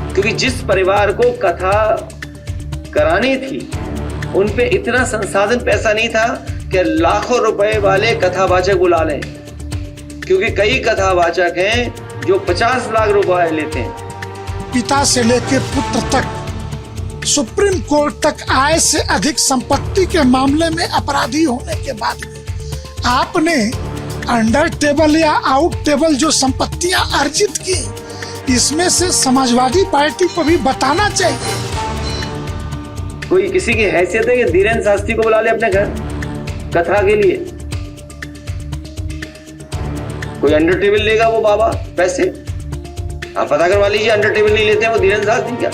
क्योंकि जिस परिवार को कथा करानी थी उन पे इतना संसाधन पैसा नहीं था कि लाखों रुपए वाले कथावाचक बुला लें, क्योंकि कई कथावाचक हैं जो 50 लाख रुपए लेते हैं। पिता से लेकर पुत्र तक सुप्रीम कोर्ट तक आय से अधिक संपत्ति के मामले में अपराधी होने के बाद आपने अंडर टेबल या आउट टेबल जो संपत्तियां अर्जित की, इसमें से समाजवादी पार्टी को भी बताना चाहिए। कोई किसी की हैसियत है कि धीरेन्द्र शास्त्री को बुला ले अपने घर कथा के लिए? कोई अंडर टेबल लेगा वो बाबा पैसे? आप पता करवा लीजिए, अंडर टेबल नहीं लेते हैं वो धीरेन्द्र शास्त्री क्या?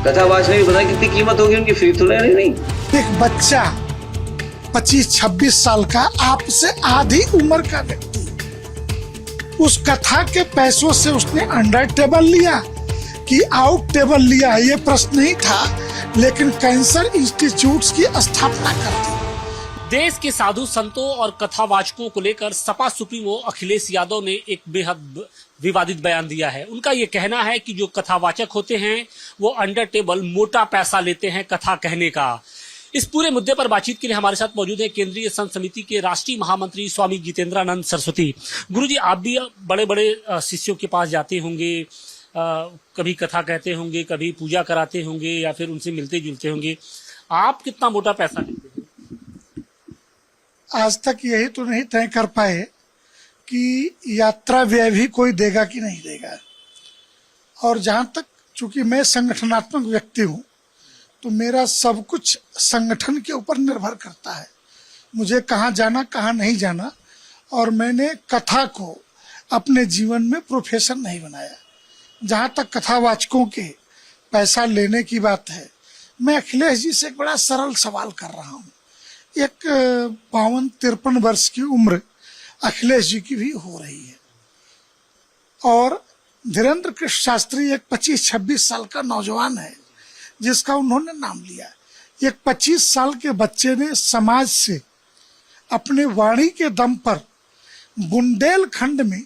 कथावाच ने भी बताया कितनी कीमत होगी उनकी, फ्री तो नहीं। एक बच्चा 25-26 साल का, आपसे आधी उम्र का व्यक्ति, उस कथा के पैसों से उसने अंडर टेबल लिया कि आउट टेबल लिया, ये प्रश्न नहीं था, लेकिन कैंसर इंस्टीट्यूट्स की स्थापना कर दी। देश के साधु संतों और कथावाचकों को लेकर सपा सुप्रीमो अखिलेश यादव ने एक बेहद विवादित बयान दिया है। उनका ये कहना है कि जो कथावाचक होते हैं वो अंडर टेबल मोटा पैसा लेते हैं कथा कहने का। इस पूरे मुद्दे पर बातचीत के लिए हमारे साथ मौजूद है केंद्रीय संत समिति के राष्ट्रीय महामंत्री स्वामी जितेंद्रानंद सरस्वती। गुरुजी, आप भी बड़े बड़े शिष्यों के पास जाते होंगे, कभी कथा कहते होंगे, कभी पूजा कराते होंगे या फिर उनसे मिलते जुलते होंगे। आप कितना मोटा पैसा लेते हैं? आज तक यही तो नहीं तय कर पाए कि यात्रा व्यय भी कोई देगा कि नहीं देगा। और जहां तक, चूंकि मैं संगठनात्मक व्यक्ति हूं, तो मेरा सब कुछ संगठन के ऊपर निर्भर करता है, मुझे कहाँ जाना कहाँ नहीं जाना। और मैंने कथा को अपने जीवन में प्रोफेशन नहीं बनाया। जहां तक कथावाचकों के पैसा लेने की बात है, मैं अखिलेश जी से एक बड़ा सरल सवाल कर रहा हूं। एक 52-53 वर्ष की उम्र अखिलेश जी की भी हो रही है, और धीरेन्द्र कृष्ण शास्त्री एक 25-26 साल का नौजवान है जिसका उन्होंने नाम लिया। एक 25 साल के बच्चे ने समाज से अपने वाणी के दम पर बुंदेलखंड में,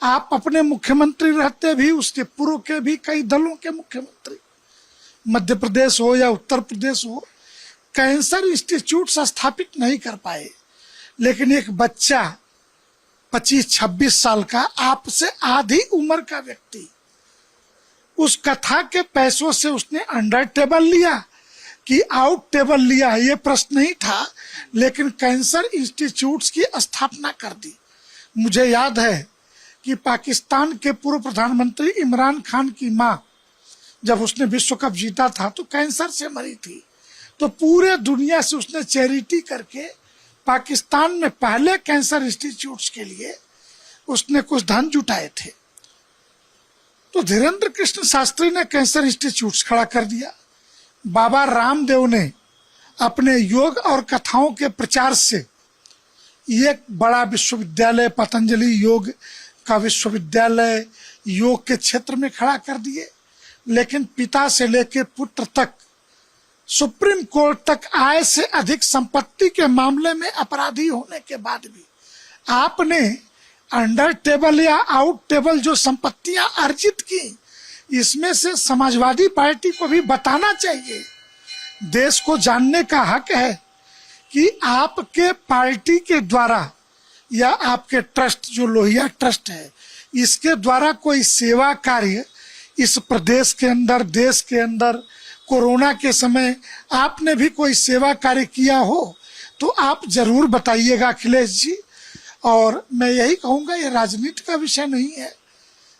आप अपने मुख्यमंत्री रहते भी, उसके पूर्व के भी कई दलों के मुख्यमंत्री, मध्य प्रदेश हो या उत्तर प्रदेश हो, कैंसर इंस्टीट्यूट स्थापित नहीं कर पाए। लेकिन एक बच्चा 25-26 साल का, आपसे आधी उम्र का व्यक्ति, उस कथा के पैसों से उसने अंडर टेबल लिया कि आउट टेबल लिया, ये प्रश्न नहीं था, लेकिन कैंसर इंस्टीट्यूट्स की स्थापना कर दी। मुझे याद है कि पाकिस्तान के पूर्व प्रधानमंत्री इमरान खान की माँ, जब उसने विश्व कप जीता था तो कैंसर से मरी थी, तो पूरे दुनिया से उसने चैरिटी करके पाकिस्तान में पहले कैंसर इंस्टीट्यूट्स के लिए उसने कुछ धन जुटाए थे। तो धीरेन्द्र कृष्ण शास्त्री ने कैंसर इंस्टीट्यूट्स खड़ा कर दिया। बाबा रामदेव ने अपने योग और कथाओं के प्रचार से एक बड़ा विश्वविद्यालय, पतंजलि योग का विश्वविद्यालय योग के क्षेत्र में खड़ा कर दिए। लेकिन पिता से लेकर पुत्र तक सुप्रीम कोर्ट तक आय से अधिक संपत्ति के मामले में अपराधी होने के बाद भी आपने अंडर टेबल या आउट टेबल जो संपत्तियां अर्जित की, इसमें से समाजवादी पार्टी को भी बताना चाहिए। देश को जानने का हक है कि आपके पार्टी के द्वारा या आपके ट्रस्ट, जो लोहिया ट्रस्ट है, इसके द्वारा कोई सेवा कार्य इस प्रदेश के अंदर, देश के अंदर, कोरोना के समय आपने भी कोई सेवा कार्य किया हो तो आप जरूर बताइएगा अखिलेश जी। और मैं यही कहूंगा, ये राजनीति का विषय नहीं है।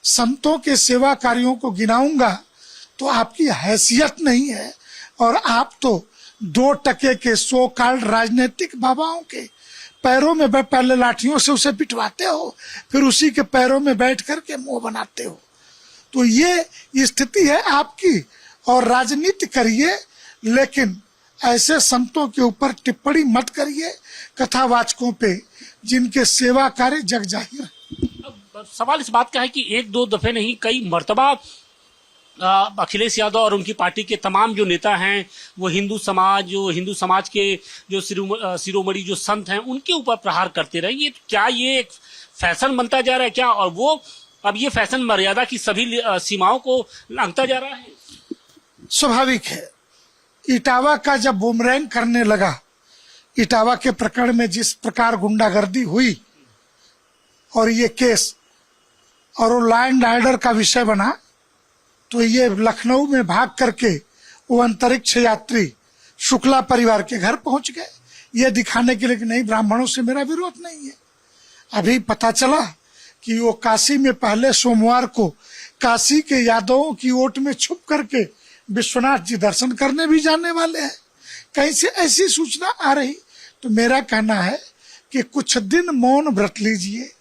संतों के सेवा कार्यों को गिनाऊंगा तो आपकी हैसियत नहीं है, और आप तो 2 टके के सो कॉल्ड राजनीतिक बाबाओं के पैरों में पहले लाठियों से उसे पिटवाते हो, फिर उसी के पैरों में बैठ करके मुंह बनाते हो। तो ये स्थिति है आपकी, और राजनीति करिए, लेकिन ऐसे संतों के ऊपर टिप्पणी मत करिए, कथावाचकों पे जिनके सेवा कार्य जग जाहिर है। सवाल इस बात का है कि 1-2 दफे नहीं, कई मर्तबा अखिलेश यादव और उनकी पार्टी के तमाम जो नेता हैं वो हिंदू समाज के जो शिरोमणि जो संत हैं उनके ऊपर प्रहार करते रहे। ये क्या ये एक फैशन बनता जा रहा है क्या? और वो अब ये फैशन मर्यादा की सभी सीमाओं को लांघता जा रहा है। स्वाभाविक है। इटावा का जब बूमरैंग करने लगा, इटावा के प्रकरण में जिस प्रकार गुंडागर्दी हुई और ये केस और वो लॉ एंड ऑर्डर का विषय बना, तो ये लखनऊ में भाग करके वो अंतरिक्ष यात्री शुक्ला परिवार के घर पहुंच गए, ये दिखाने के लिए कि नहीं, ब्राह्मणों से मेरा विरोध नहीं है। अभी पता चला कि वो काशी में पहले सोमवार को काशी के यादवों की ओट में छुप करके विश्वनाथ जी दर्शन करने भी जाने वाले हैं। कहीं से ऐसी सूचना आ रही, तो मेरा कहना है कि कुछ दिन मौन व्रत लीजिए।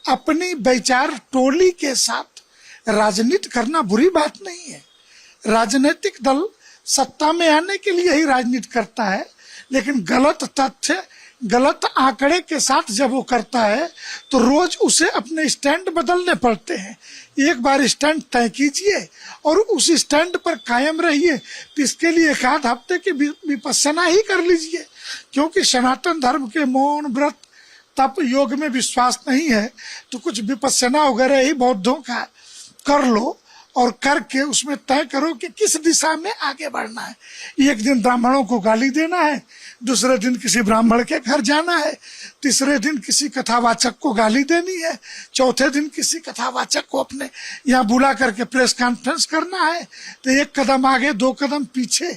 अपनी विचार टोली के साथ राजनीति करना बुरी बात नहीं है। राजनीतिक दल सत्ता में आने के लिए ही राजनीति करता है, लेकिन गलत तथ्य, गलत आंकड़े के साथ जब वो करता है तो रोज उसे अपने स्टैंड बदलने पड़ते हैं। एक बार स्टैंड तय कीजिए और उस स्टैंड पर कायम रहिए। तो इसके लिए एक आध हफ्ते की विपस्सना ही कर लीजिए, क्योंकि सनातन धर्म के मौन व्रत तप योग में विश्वास नहीं है, तो कुछ विपस्सना वगैरह ही बौद्धों का कर लो और करके उसमें तय करो कि किस दिशा में आगे बढ़ना है। एक दिन ब्राह्मणों को गाली देना है, दूसरे दिन किसी ब्राह्मण के घर जाना है, तीसरे दिन किसी कथावाचक को गाली देनी है, चौथे दिन किसी कथावाचक को अपने यहाँ बुला करके प्रेस कॉन्फ्रेंस करना है। तो एक कदम आगे दो कदम पीछे,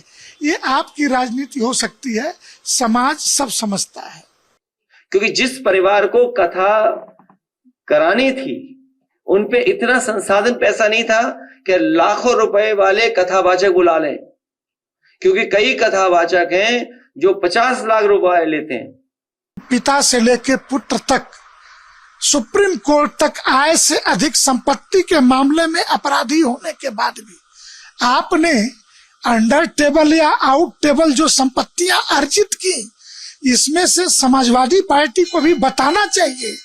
ये आपकी राजनीति हो सकती है। समाज सब समझता है। क्योंकि जिस परिवार को कथा करानी थी, उनपे इतना संसाधन पैसा नहीं था कि लाखों रुपए वाले कथावाचक बुला लें, क्योंकि कई कथावाचक हैं जो 50 लाख रुपए लेते हैं। पिता से लेकर पुत्र तक, सुप्रीम कोर्ट तक आय से अधिक संपत्ति के मामले में अपराधी होने के बाद भी आपने अंडर टेबल या आउट टेबल जो संपत्तियां अर्जित की, इसमें से समाजवादी पार्टी को भी बताना चाहिए।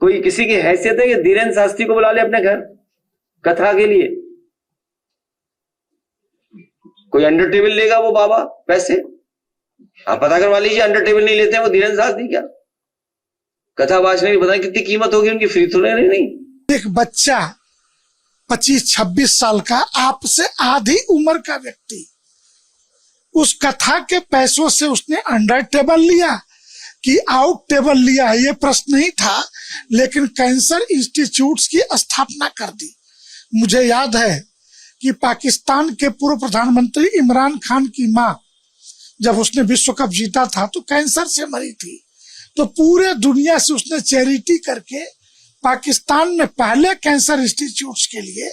कोई किसी की हैसियत है कि धीरेन्द्र शास्त्री को बुला ले अपने घर कथा के लिए? कोई अंडर टेबल लेगा वो बाबा पैसे? आप पता करवा लीजिए, अंडर टेबल नहीं लेते हैं वो धीरेन्द्र शास्त्री। क्या कथा वाचने की पता कितनी कीमत होगी उनकी, फ्री तो नहीं। एक बच्चा 25-26 साल का, आपसे आधी उम्र का व्यक्ति, उस कथा के पैसों से उसने अंडर टेबल लिया कि आउट टेबल लिया, ये प्रश्न नहीं था, लेकिन कैंसर इंस्टीट्यूट्स की स्थापना कर दी। मुझे याद है कि पाकिस्तान के पूर्व प्रधानमंत्री इमरान खान की मां, जब उसने विश्व कप जीता था तो कैंसर से मरी थी, तो पूरे दुनिया से उसने चैरिटी करके पाकिस्तान में पहले कैंसर इंस्टीट्यूट्स के लिए